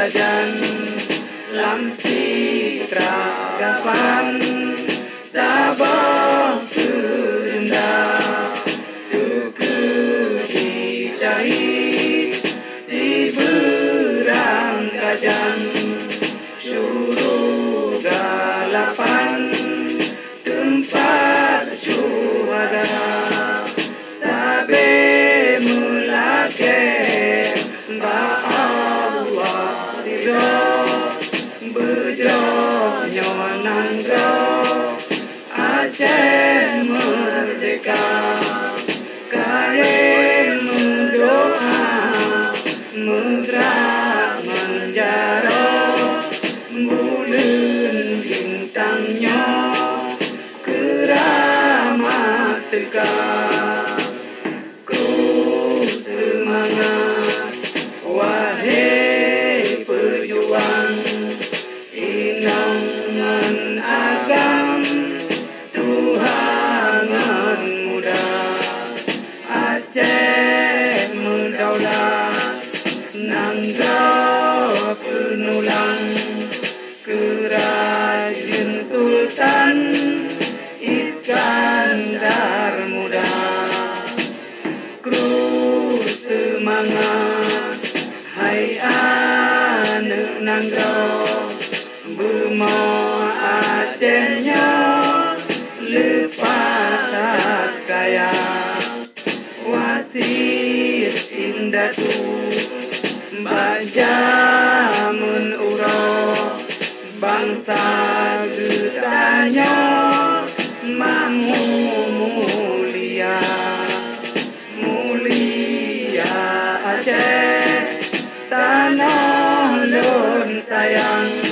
Rajan Lamsi Tragapan Sabah Kerindah Tuku Syahid Si Berang Gajan Syuruh Galapan Tempat syuhada Sabe mulake Ba Allah ridho Berjo nyonangro Aceh merdeka Karim mendoa Megrak menjaro Bulan bintangnya Keramat tegak Ku semangat Wahai pejuang Inangan agam Tuhangan muda Aceh mendaulat Nanggap penulang Kerajaan Sultan Iskandar muda Kru semangat Hai anak nanggro Bemo Acehnya Lepas kaya Wasit indatu Bajamun uro Bangsa getanya Mamu mulia Mulia Aceh Tanah lun sayang